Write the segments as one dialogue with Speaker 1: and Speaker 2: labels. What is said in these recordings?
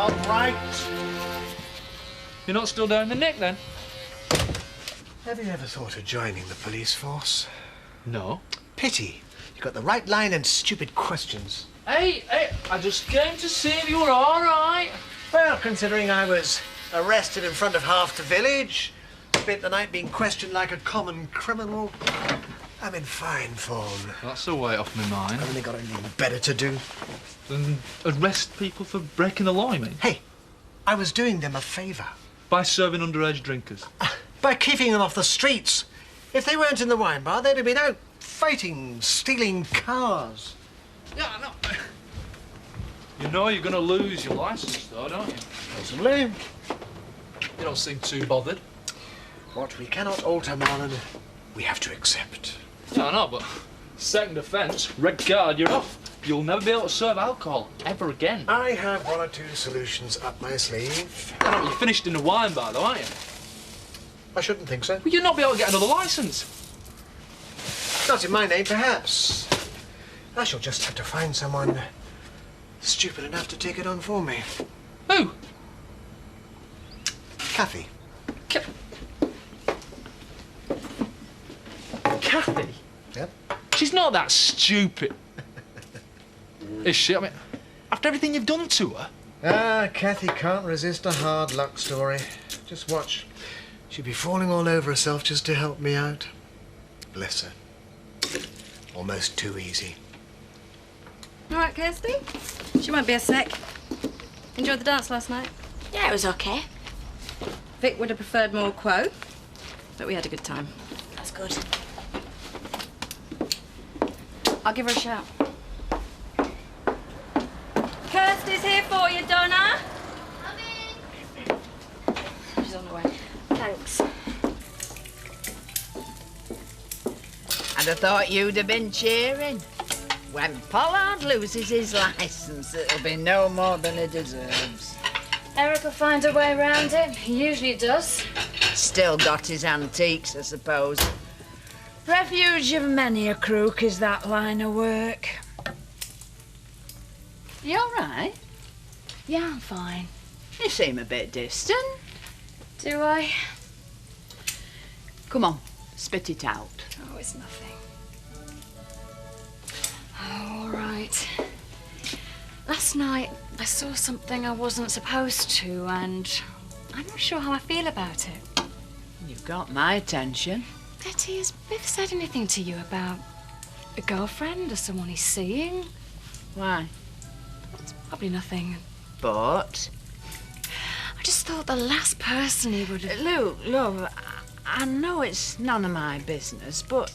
Speaker 1: all right.
Speaker 2: You're not still down the nick, then?
Speaker 1: Have you ever thought of joining the police force?
Speaker 2: No.
Speaker 1: Pity. You got the right line and stupid questions.
Speaker 2: Hey, I just came to see if you were all right.
Speaker 1: Well, considering I was arrested in front of half the village, spent the night being questioned like a common criminal, I'm in fine form.
Speaker 2: That's a weight off my mind.
Speaker 1: I've only got anything better to do.
Speaker 2: Than arrest people for breaking the law, you mean?
Speaker 1: Hey, I was doing them a favour.
Speaker 2: By serving underage drinkers?
Speaker 1: By keeping them off the streets. If they weren't in the wine bar, they'd have been out fighting, stealing cars.
Speaker 2: Yeah, I know. You know you're going to lose your licence, though, don't you?
Speaker 1: Possibly.
Speaker 2: You don't seem too bothered.
Speaker 1: What we cannot alter, Marlon, we have to accept.
Speaker 2: Yeah, I know, but second offence, red card, you're off. You'll never be able to serve alcohol ever again.
Speaker 1: I have one or two solutions up my sleeve.
Speaker 2: I know, you're finished in the wine bar, though, aren't you?
Speaker 1: I shouldn't think so.
Speaker 2: Well, you'll not be able to get another licence.
Speaker 1: Not in my name, perhaps. I shall just have to find someone stupid enough to take it on for me.
Speaker 2: Who?
Speaker 1: Kathy.
Speaker 2: Kathy?
Speaker 1: Yep.
Speaker 2: She's not that stupid. Is she? I mean, after everything you've done to her?
Speaker 1: Ah, Kathy can't resist a hard luck story. Just watch. She'd be falling all over herself just to help me out. Bless her. Almost too easy.
Speaker 3: All right, Kirsty? She won't be a sec. Enjoyed the dance last night?
Speaker 4: Yeah, it was okay.
Speaker 3: Vic would have preferred more quo, but we had a good time.
Speaker 4: That's good.
Speaker 3: I'll give her a shout. Kirsty's here for you, Donna.
Speaker 4: Coming.
Speaker 3: She's on the way.
Speaker 4: Thanks.
Speaker 5: I'd have thought you'd have been cheering. When Pollard loses his licence, it'll be no more than he deserves.
Speaker 4: Eric will find a way around it. He usually does.
Speaker 5: Still got his antiques, I suppose. Refuge of many a crook is that line of work. You all right?
Speaker 4: Yeah, I'm fine.
Speaker 5: You seem a bit distant.
Speaker 4: Do I?
Speaker 5: Come on, spit it out.
Speaker 4: Oh, it's nothing. Oh, all right. Last night, I saw something I wasn't supposed to, and I'm not sure how I feel about it.
Speaker 5: You've got my attention.
Speaker 4: Betty, has Biff said anything to you about a girlfriend or someone he's seeing?
Speaker 5: Why?
Speaker 4: It's probably nothing.
Speaker 5: But...
Speaker 4: I just thought the last person he would have...
Speaker 5: Look, love, I know it's none of my business, but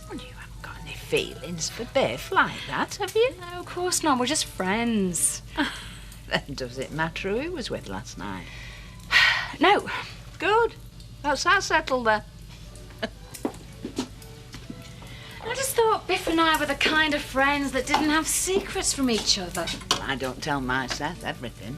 Speaker 5: well, you haven't got any feelings for Biff like that, have you?
Speaker 4: No, of course not. We're just friends.
Speaker 5: Then does it matter who he was with last night?
Speaker 4: No.
Speaker 5: Good. That's that settled then.
Speaker 4: I just thought Biff and I were the kind of friends that didn't have secrets from each other.
Speaker 5: I don't tell my Seth everything.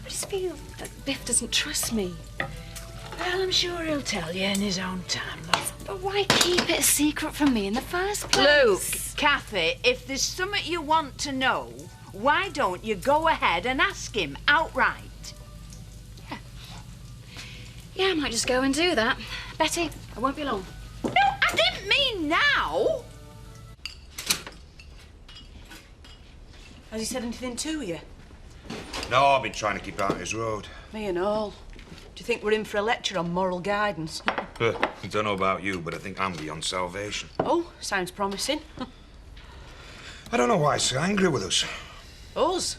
Speaker 4: I just feel that Biff doesn't trust me.
Speaker 5: Well, I'm sure he'll tell you in his own time, love.
Speaker 4: But why keep it a secret from me in the first place?
Speaker 5: Luke, Kathy, if there's something you want to know, why don't you go ahead and ask him outright?
Speaker 4: Yeah, I might just go and do that. Betty, I won't be long.
Speaker 5: No, I didn't mean now.
Speaker 6: Has he said anything to you?
Speaker 7: No, I've been trying to keep out of his road.
Speaker 6: Me and all. Do you think we're in for a lecture on moral guidance?
Speaker 7: I don't know about you, but I think I'm beyond salvation.
Speaker 6: Oh, sounds promising.
Speaker 7: I don't know why he's so angry with us.
Speaker 6: Us?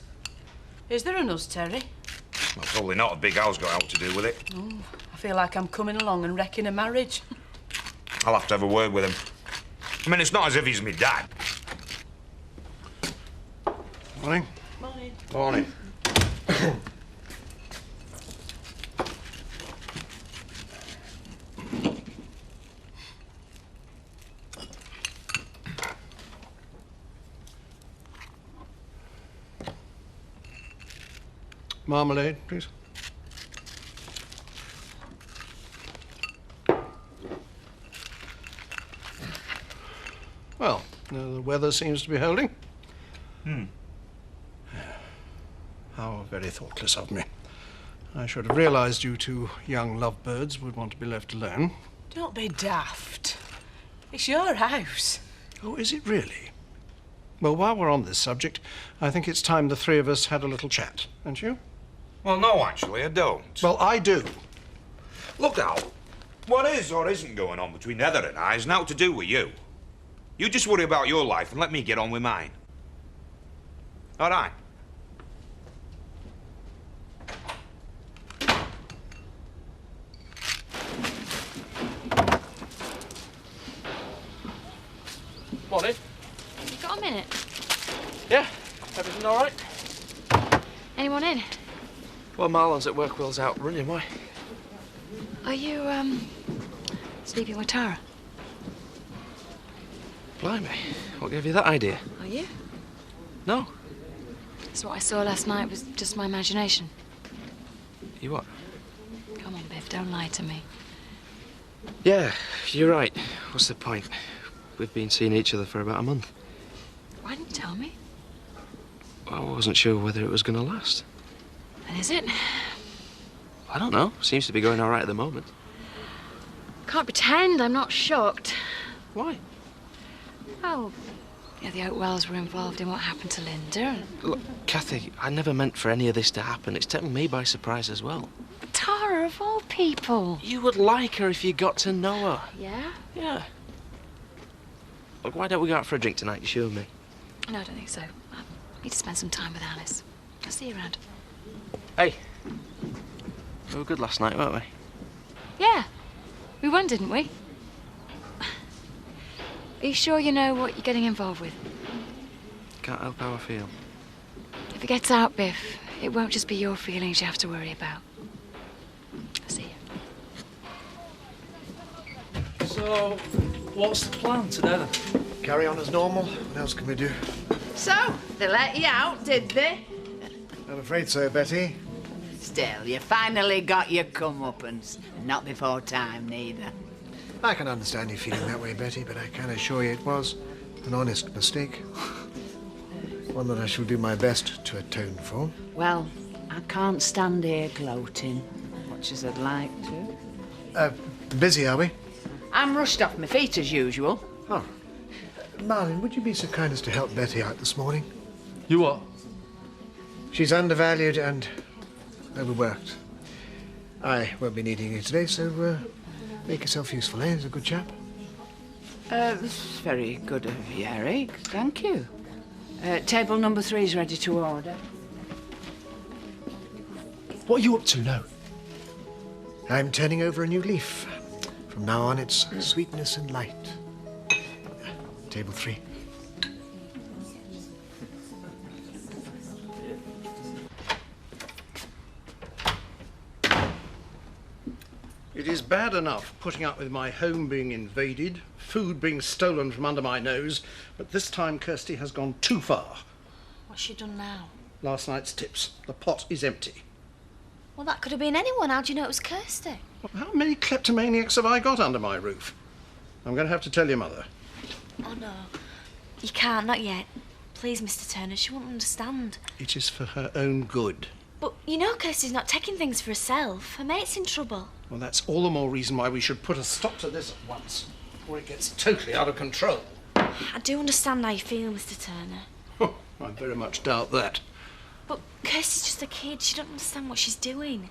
Speaker 6: Is there an us, Terry?
Speaker 7: Well, probably not. A big house got out to do with it.
Speaker 6: Oh, I feel like I'm coming along and wrecking a marriage.
Speaker 7: I'll have to have a word with him. I mean, it's not as if he's my dad.
Speaker 1: Morning.
Speaker 6: Morning.
Speaker 7: Morning.
Speaker 1: Marmalade, please. Well, the weather seems to be holding. How
Speaker 8: How very thoughtless of me. I should have realised you two young lovebirds would want to be left alone.
Speaker 6: Don't be daft. It's your house.
Speaker 8: Oh, is it really? Well, while we're on this subject, I think it's time the three of us had a little chat, don't you?
Speaker 7: Well, no, actually, I don't.
Speaker 8: Well, I do.
Speaker 7: Look, Al, what is or isn't going on between Heather and I is now to do with you. You just worry about your life and let me get on with mine. All right?
Speaker 2: Morning.
Speaker 4: You got a minute?
Speaker 2: Yeah, everything all right?
Speaker 4: Anyone in?
Speaker 2: Well, Marlon's at work, Will's out running. Why?
Speaker 4: Are you, sleeping with Tara?
Speaker 2: Blimey, what gave you that idea?
Speaker 4: Are you?
Speaker 2: No.
Speaker 4: So what I saw last night was just my imagination.
Speaker 2: You what?
Speaker 4: Come on, Biff, don't lie to me.
Speaker 2: Yeah, you're right. What's the point? We've been seeing each other for about a month.
Speaker 4: Why didn't you tell me?
Speaker 2: I wasn't sure whether it was going to last.
Speaker 4: And is it?
Speaker 2: I don't know. Seems to be going all right at the moment.
Speaker 4: Can't pretend I'm not shocked.
Speaker 2: Why?
Speaker 4: Well, yeah, the Oakwells were involved in what happened to Linda. And
Speaker 2: Look, Kathy, I never meant for any of this to happen. It's taken me by surprise as well.
Speaker 4: Tara, of all people.
Speaker 2: You would like her if you got to know her.
Speaker 4: Yeah?
Speaker 2: Yeah. Look, why don't we go out for a drink tonight? You sure of me?
Speaker 4: No, I don't think so. I need to spend some time with Alice. I'll see you around.
Speaker 2: Hey. We were good last night, weren't we?
Speaker 4: Yeah. We won, didn't we? Are you sure you know what you're getting involved with?
Speaker 2: Can't help how I feel.
Speaker 4: If it gets out, Biff, it won't just be your feelings you have to worry about. I'll see you.
Speaker 2: So, what's the plan today then?
Speaker 1: Carry on as normal. What else can we do?
Speaker 5: So, they let you out, did they?
Speaker 1: I'm afraid so, Betty.
Speaker 5: Still, you finally got your comeuppance. Not before time, neither.
Speaker 1: I can understand you feeling that way, Betty, but I can assure you it was an honest mistake. One that I shall do my best to atone for.
Speaker 5: Well, I can't stand here gloating, much as I'd like to.
Speaker 1: Busy, are we?
Speaker 5: I'm rushed off my feet as usual.
Speaker 1: Oh. Marlon, would you be so kind as to help Betty out this morning?
Speaker 2: You what?
Speaker 1: She's undervalued and overworked. I won't be needing you today, so make yourself useful, eh? He's a good chap.
Speaker 5: It's very good of you, Eric. Thank you. Table number 3 is ready to order.
Speaker 2: What are you up to now?
Speaker 1: I'm turning over a new leaf. From now on, it's sweetness and light. Table 3.
Speaker 8: It is bad enough putting up with my home being invaded, food being stolen from under my nose, but this time Kirsty has gone too far.
Speaker 3: What's she done now?
Speaker 8: Last night's tips. The pot is empty.
Speaker 3: Well, that could have been anyone. How do you know it was Kirsty?
Speaker 8: How many kleptomaniacs have I got under my roof? I'm going to have to tell your mother.
Speaker 3: Oh, no. You can't, not yet. Please, Mr. Turner, she won't understand.
Speaker 8: It is for her own good.
Speaker 3: But you know Kirsty's not taking things for herself. Her mate's in trouble.
Speaker 8: Well, that's all the more reason why we should put a stop to this at once, before it gets totally out of control.
Speaker 3: I do understand how you feel, Mr. Turner.
Speaker 8: Oh, I very much doubt that.
Speaker 3: But Kirsty's just a kid. She doesn't understand what she's doing.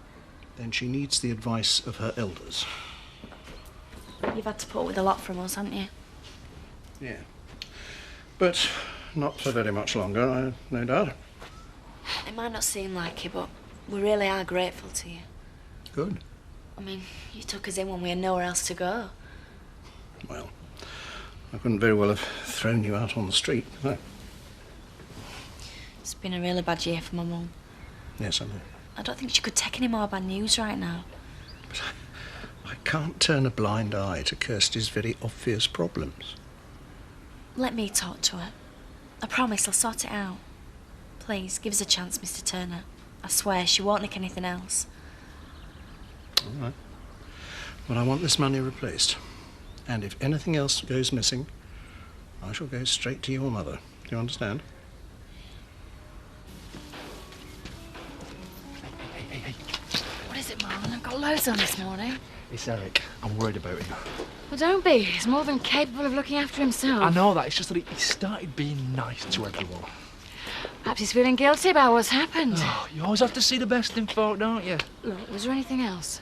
Speaker 8: Then she needs the advice of her elders.
Speaker 3: You've had to put up with a lot from us, haven't you?
Speaker 8: Yeah. But not for very much longer, no doubt.
Speaker 3: It might not seem like it, but we really are grateful to you.
Speaker 8: Good.
Speaker 3: I mean, you took us in when we had nowhere else to go.
Speaker 8: Well, I couldn't very well have thrown you out on the street, could I?
Speaker 3: It's been a really bad year for my mum.
Speaker 8: Yes, I know.
Speaker 3: I don't think she could take any more bad news right now.
Speaker 8: But I can't turn a blind eye to Kirsty's very obvious problems.
Speaker 3: Let me talk to her. I promise I'll sort it out. Please, give us a chance, Mr. Turner. I swear she won't nick anything else.
Speaker 8: All right. Well, I want this money replaced. And if anything else goes missing, I shall go straight to your mother. Do you understand?
Speaker 4: got loads on this morning.
Speaker 2: It's Eric. I'm worried about him.
Speaker 4: Well, don't be. He's more than capable of looking after himself.
Speaker 2: I know that. It's just that he started being nice to everyone.
Speaker 4: Perhaps he's feeling guilty about what's happened.
Speaker 2: Oh, you always have to see the best in folk, don't you?
Speaker 4: Look, was there anything else?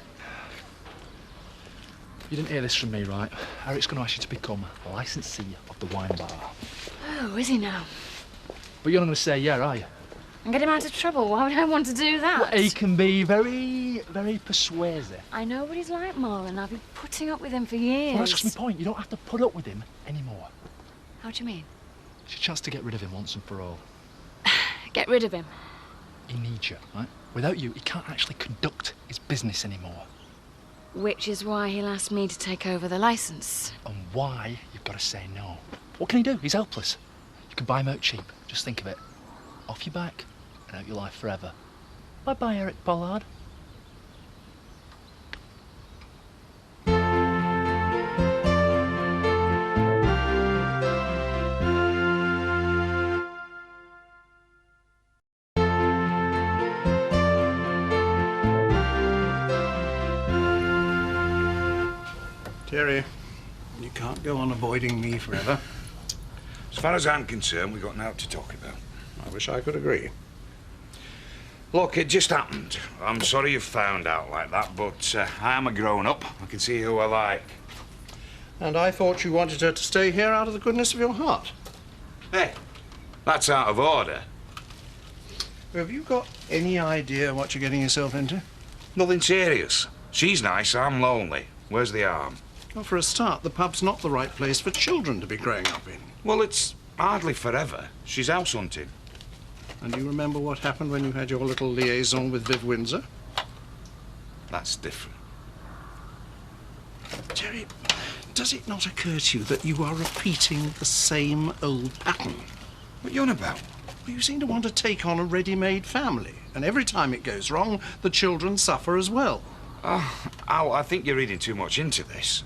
Speaker 2: You didn't hear this from me, right? Eric's going to ask you to become a licensee of the wine bar.
Speaker 4: Oh, is he now?
Speaker 2: But you're not going to say yeah, are you?
Speaker 4: And get him out of trouble. Why would I want to do that?
Speaker 2: Well, he can be very, very persuasive.
Speaker 4: I know what he's like, Marlon. I've been putting up with him for years.
Speaker 2: Well, that's just my point. You don't have to put up with him anymore.
Speaker 4: How do you mean?
Speaker 2: It's your chance to get rid of him once and for all.
Speaker 4: Get rid of him?
Speaker 2: He needs you, right? Without you, he can't actually conduct his business anymore.
Speaker 4: Which is why he'll ask me to take over the licence.
Speaker 2: And why you've got to say no. What can he do? He's helpless. You can buy him out cheap. Just think of it. Off your back and out your life forever. Bye-bye, Eric Pollard.
Speaker 8: Terry, you can't go on avoiding me forever.
Speaker 7: As far as I'm concerned, we've got now to talk about.
Speaker 8: I wish I could agree.
Speaker 7: Look, it just happened. I'm sorry you found out like that, but I'm a grown-up. I can see who I like.
Speaker 8: And I thought you wanted her to stay here out of the goodness of your heart.
Speaker 7: Hey, that's out of order.
Speaker 8: Have you got any idea what you're getting yourself into?
Speaker 7: Nothing serious. She's nice, I'm lonely. Where's the harm?
Speaker 8: Well, for a start, the pub's not the right place for children to be growing up in.
Speaker 7: Well, it's hardly forever. She's house hunting.
Speaker 8: And you remember what happened when you had your little liaison with Viv Windsor?
Speaker 7: That's different.
Speaker 8: Terry, does it not occur to you that you are repeating the same old pattern?
Speaker 7: What are you on about?
Speaker 8: Well, you seem to want to take on a ready-made family, and every time it goes wrong, the children suffer as well.
Speaker 7: Al, I think you're reading too much into this.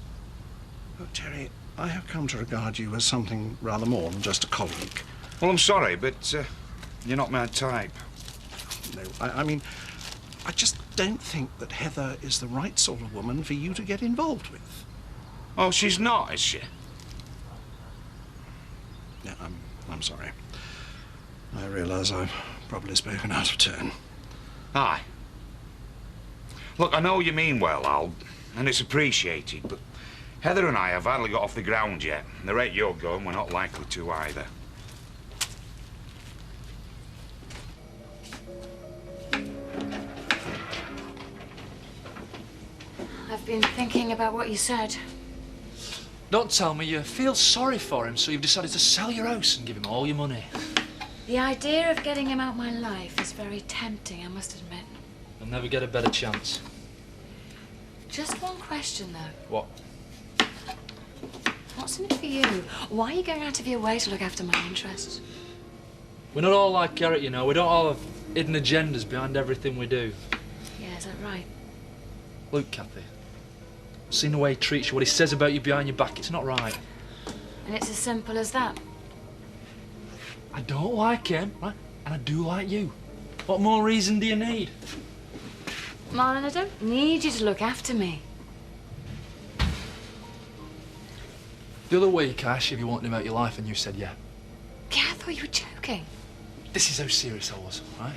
Speaker 8: Oh, Terry, I have come to regard you as something rather more than just a colleague.
Speaker 7: Well, I'm sorry, but you're not my type.
Speaker 8: No, I mean, I just don't think that Heather is the right sort of woman for you to get involved with.
Speaker 7: Oh, she's not, is she?
Speaker 8: Yeah, I'm sorry. I realise I've probably spoken out of turn.
Speaker 7: Aye. Look, I know you mean well, Al, and it's appreciated, but Heather and I have hardly got off the ground yet. And the rate you're going, we're not likely to either.
Speaker 4: I've been thinking about what you said.
Speaker 2: Don't tell me you feel sorry for him, so you've decided to sell your house and give him all your money.
Speaker 4: The idea of getting him out of my life is very tempting, I must admit.
Speaker 2: You'll never get a better chance.
Speaker 4: Just one question, though.
Speaker 2: What?
Speaker 4: What's in it for you? Why are you going out of your way to look after my interests?
Speaker 2: We're not all like Garrett, you know. We don't all have hidden agendas behind everything we do.
Speaker 4: Yeah, is that right?
Speaker 2: Look, Kathy, I've seen the way he treats you, what he says about you behind your back. It's not right.
Speaker 4: And it's as simple as that.
Speaker 2: I don't like him, right? And I do like you. What more reason do you need?
Speaker 4: Marlon, I don't need you to look after me.
Speaker 2: The other week, I asked you if you wanted him out of your life, and you said yeah.
Speaker 4: Yeah, I thought you were joking.
Speaker 2: This is how serious I was, right?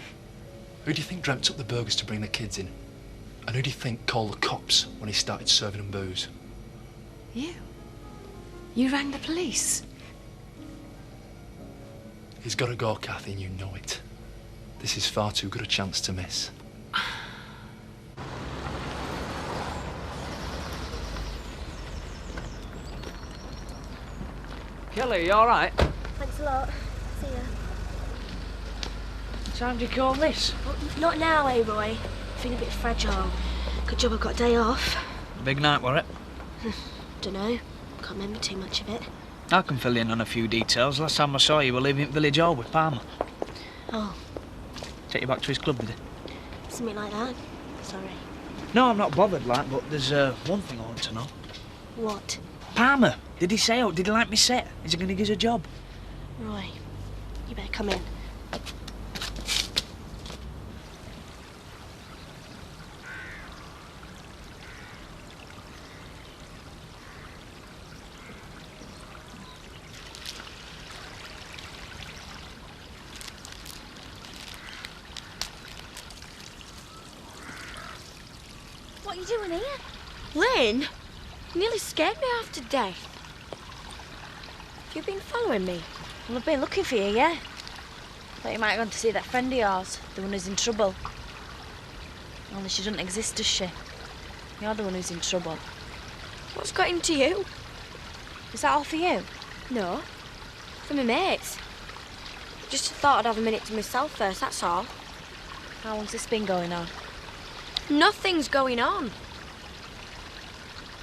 Speaker 2: Who do you think dreamt up the burgers to bring the kids in? And who do you think called the cops when he started serving them booze?
Speaker 4: You? You rang the police?
Speaker 2: He's got to go, Kathy, and you know it. This is far too good a chance to miss.
Speaker 9: Kelly, you all right?
Speaker 10: Thanks a lot. See ya.
Speaker 9: What time do you call this?
Speaker 10: Well, not now, eh, Roy? Feeling a bit fragile. Good job I've got a day off.
Speaker 9: Big night, were it?
Speaker 10: Dunno. Can't remember too much of it.
Speaker 9: I can fill in on a few details. Last time I saw you were leaving Village Hall with Palmer.
Speaker 10: Oh,
Speaker 9: Take you back to his club, did he?
Speaker 10: something like that. Sorry.
Speaker 9: No, I'm not bothered, like, but there's one thing I want to know.
Speaker 10: What?
Speaker 9: Palmer, did he say out? Did he like me set? Is he going to give us a job?
Speaker 10: Roy, you better come in. What are you doing here? Lynn, you nearly scared me half to death. Have you been following me?
Speaker 3: Well, I've been looking for you, yeah. Thought you might have gone to see that friend of yours, the one who's in trouble. Only she doesn't exist, does she? You're the one who's in trouble.
Speaker 10: What's got into you?
Speaker 3: Is that all for you?
Speaker 10: No, for my mates. Just thought I'd have a minute to myself first, that's all.
Speaker 3: How long's this been going on?
Speaker 10: Nothing's going on.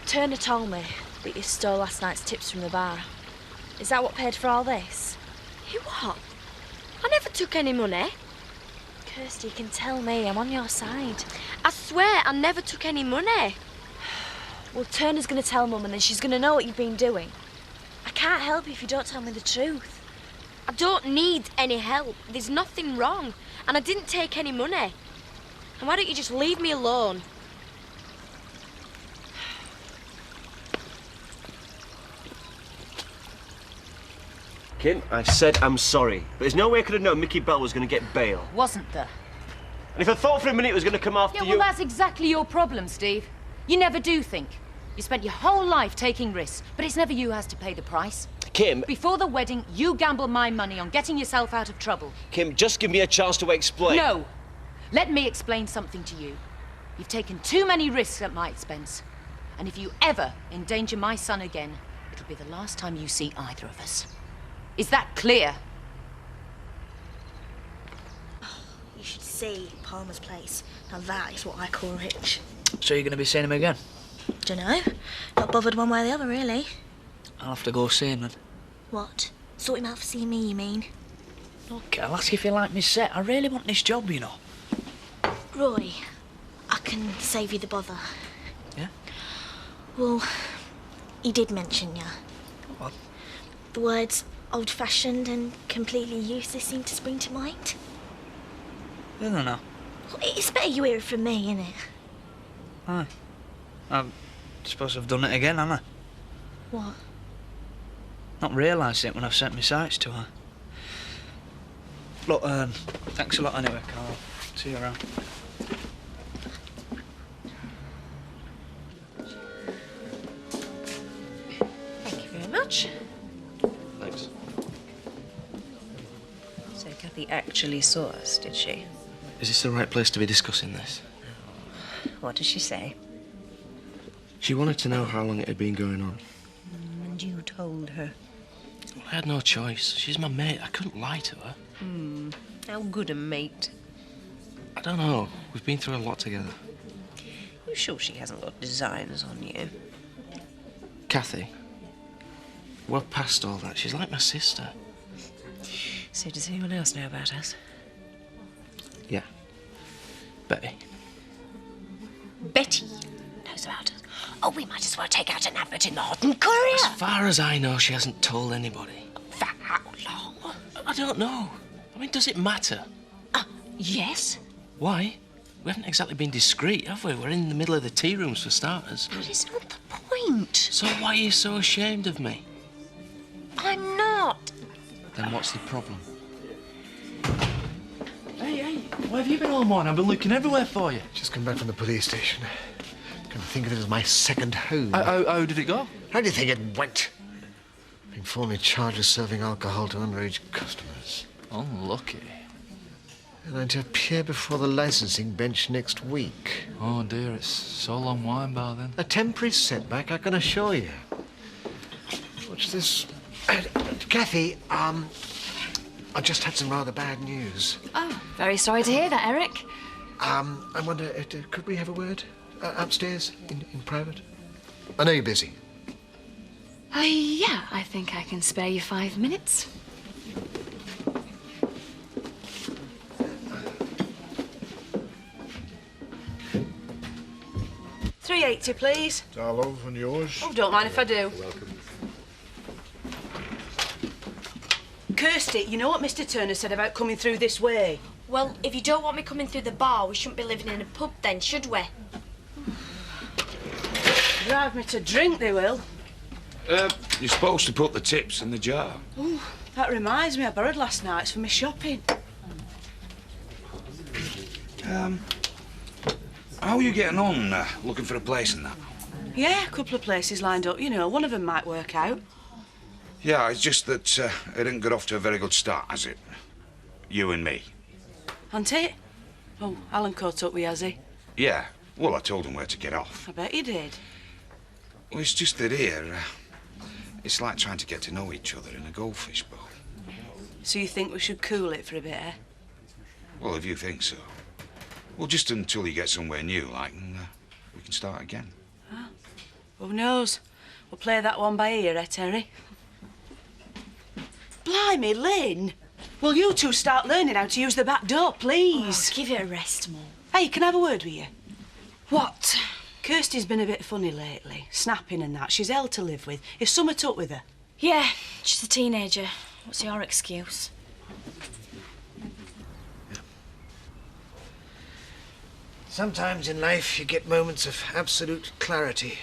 Speaker 3: Turner told me that you stole last night's tips from the bar. Is that what paid for all this?
Speaker 10: You what? I never took any money.
Speaker 3: Kirsty, you can tell me. I'm on your side.
Speaker 10: I swear I never took any money.
Speaker 3: Well, Turner's going to tell Mum and then she's going to know what you've been doing. I can't help you if you don't tell me the truth.
Speaker 10: I don't need any help. There's nothing wrong. And I didn't take any money. And why don't you just leave me alone?
Speaker 11: Kim, I've said I'm sorry, but there's no way I could have known Mickey Bell was going to get bail.
Speaker 12: Wasn't there?
Speaker 11: And if I thought for a minute it was going to come after
Speaker 12: Yeah,
Speaker 11: you...
Speaker 12: well, that's exactly your problem, Steve. You never do think. You spent your whole life taking risks, but it's never you who has to pay the price.
Speaker 11: Kim...
Speaker 12: Before the wedding, you gambled my money on getting yourself out of trouble.
Speaker 11: Kim, just give me a chance to explain.
Speaker 12: No! Let me explain something to you. You've taken too many risks at my expense. And if you ever endanger my son again, it'll be the last time you see either of us. Is that clear?
Speaker 10: You should see Palmer's place. Now that is what I call rich.
Speaker 9: So you're going to be seeing him again?
Speaker 10: Dunno. Not bothered one way or the other, really.
Speaker 9: I'll have to go see him then.
Speaker 10: What? Sort him out for seeing me, you mean?
Speaker 9: Look, I'll ask if you like me set. I really want this job, you know.
Speaker 10: Roy, I can save you the bother.
Speaker 9: Yeah?
Speaker 10: Well, he did mention you.
Speaker 9: What?
Speaker 10: The words old-fashioned and completely useless seem to spring to mind.
Speaker 9: I don't know.
Speaker 10: Well, it's better you hear it from me, innit?
Speaker 9: Aye. I suppose I've done it again, haven't I?
Speaker 10: What?
Speaker 9: Not realised it when I've set my sights to her. Look, thanks a lot anyway, Carl. See you around.
Speaker 3: Thank you very much.
Speaker 11: Thanks.
Speaker 13: So Kathy actually saw us, did she?
Speaker 11: Is this the right place to be discussing this?
Speaker 13: What did she say?
Speaker 11: She wanted to know how long it had been going on.
Speaker 13: And you told her?
Speaker 11: I had no choice. She's my mate. I couldn't lie to her.
Speaker 13: How good a mate.
Speaker 11: I don't know. We've been through a lot together.
Speaker 13: You sure she hasn't got designs on you?
Speaker 11: Kathy, we're past all that. She's like my sister.
Speaker 13: So does anyone else know about us?
Speaker 11: Yeah. Betty.
Speaker 13: Betty knows about us. Oh, we might as well take out an advert in the Hodden Courier.
Speaker 11: As far as I know, she hasn't told anybody.
Speaker 13: For how long?
Speaker 11: I don't know. I mean, does it matter?
Speaker 13: Yes.
Speaker 11: Why? We haven't exactly been discreet, have we? We're in the middle of the tea rooms for starters.
Speaker 13: That is not the point.
Speaker 11: So why are you so ashamed of me?
Speaker 13: I'm not.
Speaker 2: Then what's the problem? Hey, where have you been all morning? I've been looking everywhere for you.
Speaker 1: Just come back from the police station. Can think of it as my second home.
Speaker 2: How did it go?
Speaker 1: How do you think it went? Being formally charged with serving alcohol to underage customers.
Speaker 2: Unlucky.
Speaker 1: And I'm to appear before the licensing bench next week.
Speaker 2: Oh dear, it's so long wine bar then.
Speaker 1: A temporary setback, I can assure you. Watch this. Kathy, I just had some rather bad news.
Speaker 4: Oh, very sorry to hear that, Eric.
Speaker 1: I wonder, could we have a word upstairs in private? I know you're busy.
Speaker 4: Yeah, I think I can spare you 5 minutes.
Speaker 6: £3.80, please.
Speaker 14: Hello, and yours?
Speaker 6: Oh, don't mind if I do.
Speaker 14: Welcome.
Speaker 6: Kirsty, you know what Mr. Turner said about coming through this way?
Speaker 10: Well, if you don't want me coming through the bar, we shouldn't be living in a pub then, should we?
Speaker 6: Drive me to drink, they will.
Speaker 7: You're supposed to put the tips in the jar.
Speaker 6: Oh, that reminds me, I borrowed last night's for my shopping.
Speaker 7: How are you getting on, looking for a place and that?
Speaker 6: Yeah, a couple of places lined up. You know, one of them might work out.
Speaker 7: Yeah, it's just that it didn't get off to a very good start, has it? You and me.
Speaker 6: Ain't it? Oh, Alan caught up with you, has he?
Speaker 7: Yeah, well, I told him where to get off.
Speaker 6: I bet you did.
Speaker 7: Well, it's just that here, it's like trying to get to know each other in a goldfish bowl.
Speaker 6: So you think we should cool it for a bit, eh?
Speaker 7: Well, if you think so. Well, just until you get somewhere new, like, and we can start again.
Speaker 6: Oh, who knows? We'll play that one by ear, eh, Terry? Blimey, Lynn! Will you two start learning how to use the back door, please?
Speaker 3: Oh, give it a rest, Mum.
Speaker 6: Hey, can I have a word with you?
Speaker 3: What?
Speaker 6: Kirsty's been a bit funny lately, snapping and that. She's hell to live with. Is summat up with her?
Speaker 3: Yeah, she's a teenager. What's your excuse?
Speaker 1: Sometimes in life you get moments of absolute clarity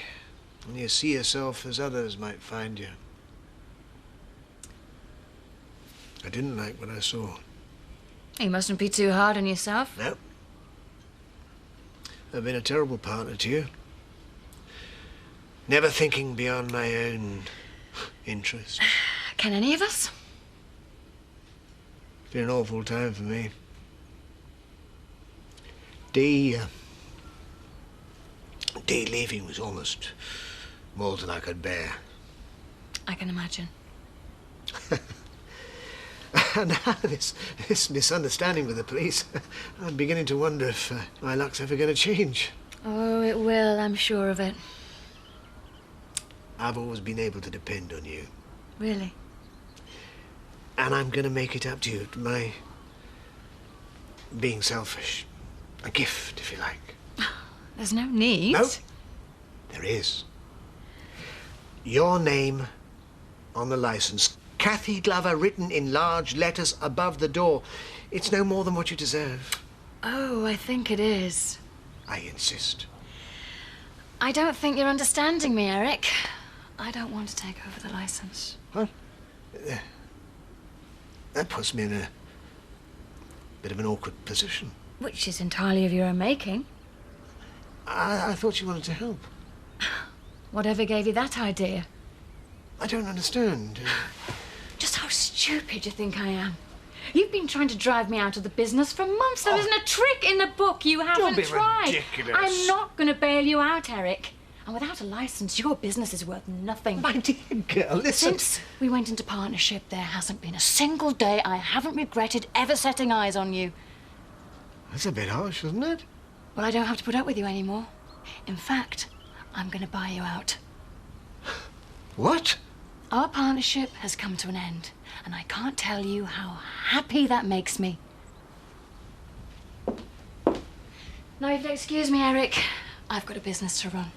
Speaker 1: and you see yourself as others might find you. I didn't like what I saw.
Speaker 4: You mustn't be too hard on yourself.
Speaker 1: No. I've been a terrible partner to you. Never thinking beyond my own interests.
Speaker 4: Can any of us?
Speaker 1: It's been an awful time for me. Dee leaving was almost more than I could bear.
Speaker 4: I can imagine.
Speaker 1: And now this misunderstanding with the police, I'm beginning to wonder if my luck's ever going to change.
Speaker 4: Oh, it will, I'm sure of it.
Speaker 1: I've always been able to depend on you.
Speaker 4: Really?
Speaker 1: And I'm going to make it up to you, to my being selfish. A gift, if you like.
Speaker 4: There's no need.
Speaker 1: No, there is. Your name on the license. Kathy Glover written in large letters above the door. It's no more than what you deserve.
Speaker 4: Oh, I think it is.
Speaker 1: I insist.
Speaker 4: I don't think you're understanding me, Eric. I don't want to take over the license.
Speaker 1: Huh? That puts me in a bit of an awkward position.
Speaker 4: Which is entirely of your own making.
Speaker 1: I thought you wanted to help.
Speaker 4: Whatever gave you that idea?
Speaker 1: I don't understand.
Speaker 4: Just how stupid you think I am. You've been trying to drive me out of the business for months. There isn't a trick in the book you haven't
Speaker 1: be
Speaker 4: tried.
Speaker 1: ridiculous.
Speaker 4: I'm not going to bail you out, Eric. And without a license, your business is worth nothing.
Speaker 1: My dear girl, listen.
Speaker 4: Since we went into partnership, there hasn't been a single day I haven't regretted ever setting eyes on you.
Speaker 1: That's a bit harsh, isn't it?
Speaker 4: Well, I don't have to put up with you anymore. In fact, I'm going to buy you out.
Speaker 1: What?
Speaker 4: Our partnership has come to an end, and I can't tell you how happy that makes me. Now, if you'll excuse me, Eric, I've got a business to run.